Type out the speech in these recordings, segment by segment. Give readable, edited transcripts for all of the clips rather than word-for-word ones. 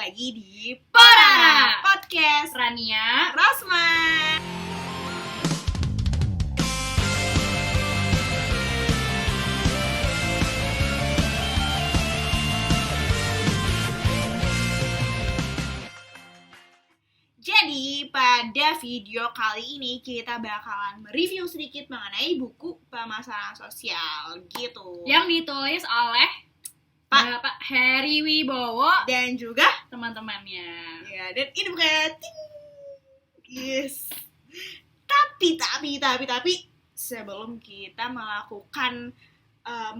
lagi di Parara Podcast Rania Rosma. Jadi pada video kali ini kita bakalan mereview sedikit mengenai buku pemasaran sosial gitu. yang ditulis oleh Bapak Heri Wibowo Dan juga teman-temannya. ya, dan ini bukan yes. Tapi sebelum kita melakukan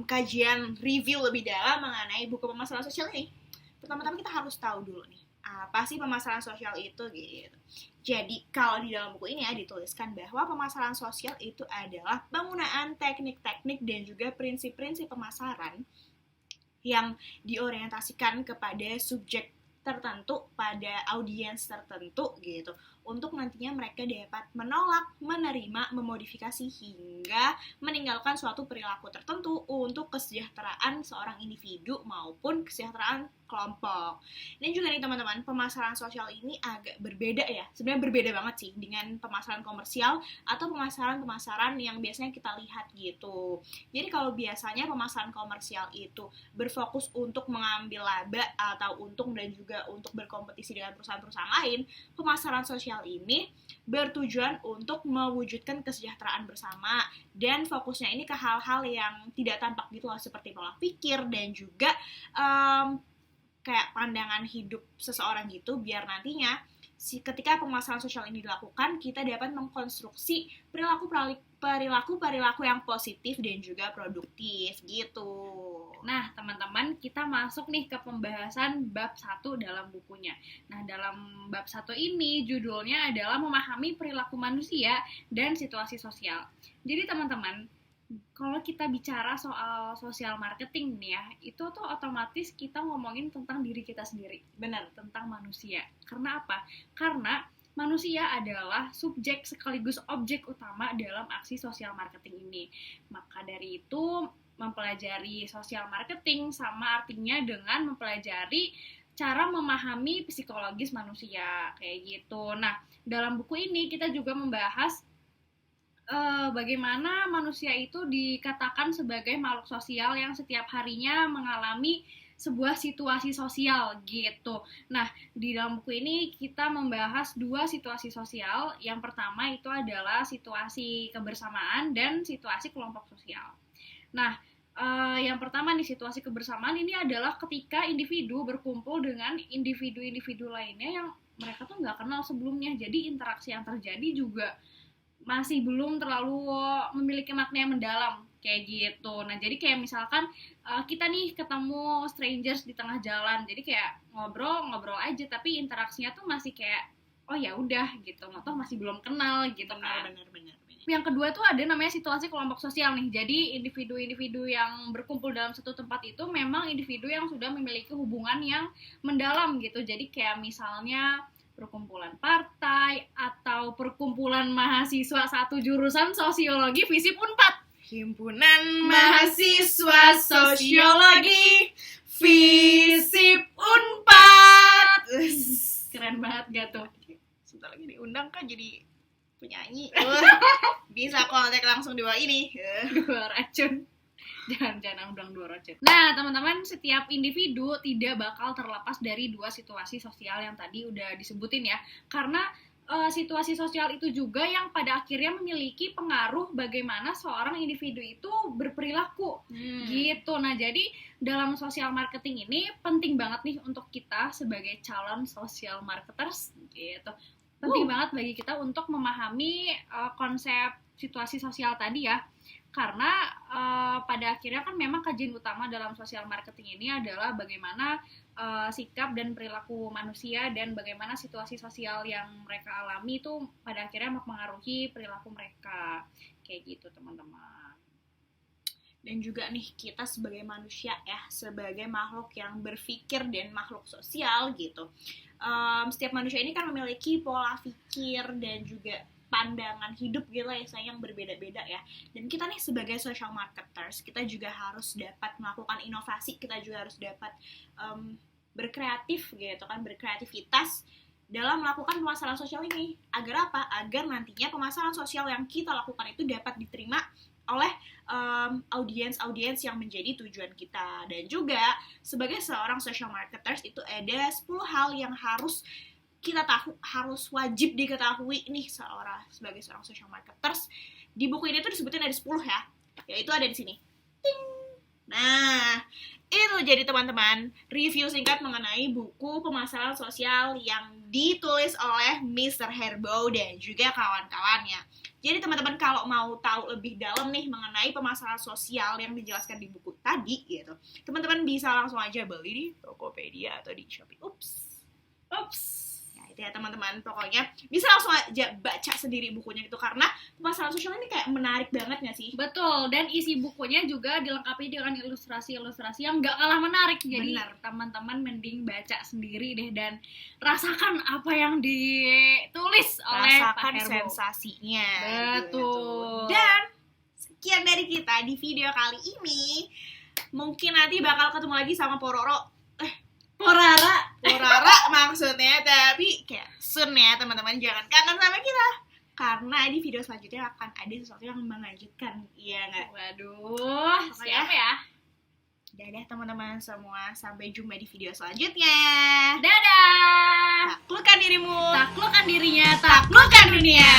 kajian review lebih dalam mengenai buku pemasaran sosial ini, pertama-tama kita harus tahu dulu nih, apa sih pemasaran sosial itu gitu. Jadi kalau di dalam buku ini ya dituliskan bahwa pemasaran sosial itu adalah penggunaan teknik-teknik dan juga prinsip-prinsip pemasaran yang diorientasikan kepada subjek tertentu, pada audiens tertentu gitu, untuk nantinya mereka dapat menolak, menerima, memodifikasi hingga meninggalkan suatu perilaku tertentu untuk kesejahteraan seorang individu maupun kesejahteraan kelompok. Dan juga nih teman-teman, pemasaran sosial ini agak berbeda ya, sebenarnya berbeda banget sih dengan pemasaran komersial atau pemasaran-pemasaran yang biasanya kita lihat gitu. Jadi kalau biasanya pemasaran komersial itu berfokus untuk mengambil laba atau untung dan juga untuk berkompetisi dengan perusahaan-perusahaan lain, pemasaran sosial ini bertujuan untuk mewujudkan kesejahteraan bersama dan fokusnya ini ke hal-hal yang tidak tampak gitu loh, seperti pola pikir dan juga kayak pandangan hidup seseorang gitu, biar nantinya ketika pemasaran sosial ini dilakukan, kita dapat mengkonstruksi perilaku yang positif dan juga produktif gitu. Nah, teman-teman, kita masuk nih ke pembahasan bab 1 dalam bukunya. Nah, dalam bab 1 ini judulnya adalah memahami perilaku manusia dan situasi sosial. Jadi teman-teman, kalau kita bicara soal sosial marketing nih ya, itu tuh otomatis kita ngomongin tentang diri kita sendiri. Benar, tentang manusia. Karena apa? Karena manusia adalah subjek sekaligus objek utama dalam aksi sosial marketing ini. Maka dari itu, mempelajari sosial marketing sama artinya dengan mempelajari cara memahami psikologis manusia, kayak gitu. Nah, dalam buku ini kita juga membahas bagaimana manusia itu dikatakan sebagai makhluk sosial yang setiap harinya mengalami sebuah situasi sosial gitu. Nah, di dalam buku ini kita membahas 2 situasi sosial. Yang pertama itu adalah situasi kebersamaan dan situasi kelompok sosial. Nah, yang pertama nih, situasi kebersamaan ini adalah ketika individu berkumpul dengan individu-individu lainnya yang mereka tuh nggak kenal sebelumnya. Jadi interaksi yang terjadi juga masih belum terlalu memiliki makna yang mendalam kayak gitu. Nah, jadi kayak misalkan kita nih ketemu strangers di tengah jalan, jadi kayak ngobrol aja, tapi interaksinya tuh masih kayak oh ya udah gitu, atau masih belum kenal gitu kan. Benar. Yang kedua tuh ada namanya situasi kelompok sosial nih. Jadi individu-individu yang berkumpul dalam satu tempat itu memang individu yang sudah memiliki hubungan yang mendalam gitu. Jadi kayak misalnya perkumpulan partai atau perkumpulan mahasiswa satu jurusan sosiologi FISIP Unpad. Himpunan Mahasiswa Sosiologi FISIP Unpad. Keren banget gak tuh? Sebentar lagi diundang kan jadi penyanyi. Bisa kontak langsung di bawah ini. 2 racun. Jangan undang 2 racun. Nah, teman-teman, setiap individu tidak bakal terlepas dari 2 situasi sosial yang tadi udah disebutin ya. Karena situasi sosial itu juga yang pada akhirnya memiliki pengaruh bagaimana seorang individu itu berperilaku gitu. Nah, jadi dalam social marketing ini penting banget nih untuk kita sebagai calon social marketers gitu. Penting banget bagi kita untuk memahami konsep situasi sosial tadi ya. Karena pada akhirnya kan memang kajian utama dalam sosial marketing ini adalah bagaimana sikap dan perilaku manusia dan bagaimana situasi sosial yang mereka alami itu pada akhirnya mempengaruhi perilaku mereka. Kayak gitu, teman-teman. Dan juga nih, kita sebagai manusia ya, sebagai makhluk yang berpikir dan makhluk sosial gitu. Setiap manusia ini kan memiliki pola pikir dan juga pandangan hidup gitu ya, yang berbeda-beda ya. Dan kita nih sebagai social marketers, kita juga harus dapat melakukan inovasi, kita juga harus dapat berkreatif gitu kan, berkreativitas dalam melakukan pemasaran sosial ini. Agar apa? Agar nantinya pemasaran sosial yang kita lakukan itu dapat diterima oleh audiens yang menjadi tujuan kita. Dan juga sebagai seorang social marketers itu ada 10 hal yang harus kita tahu, harus wajib diketahui nih sebagai seorang social marketers. Di buku ini tuh disebutin ada 10 ya, yaitu ada di sini. Ting. Nah, itu jadi teman-teman review singkat mengenai buku pemasaran sosial yang ditulis oleh Mr. Herbo dan juga kawan-kawannya. Jadi teman-teman kalau mau tahu lebih dalam nih mengenai pemasaran sosial yang dijelaskan di buku tadi gitu, teman-teman bisa langsung aja beli di Tokopedia atau di Shopee. Ups. Ya teman-teman, pokoknya bisa langsung aja baca sendiri bukunya gitu, karena pemasaran sosial ini kayak menarik banget gak sih? Betul, dan isi bukunya juga dilengkapi dengan ilustrasi-ilustrasi yang gak kalah menarik. Jadi teman-teman mending baca sendiri deh dan rasakan apa yang ditulis oleh rasakan Pak Herbo. Sensasinya. Betul. Gitu. Dan sekian dari kita di video kali ini. Mungkin nanti bakal ketemu lagi sama Porara maksudnya, tapi kayak soon ya teman-teman, jangan kangen sama kita karena di video selanjutnya akan ada sesuatu yang mengejutkan, iya nggak? Waduh, siapa ya? Dadah teman-teman semua, sampai jumpa di video selanjutnya. Dadah. Taklukkan dirimu, Taklukkan dirinya, taklukkan dunia.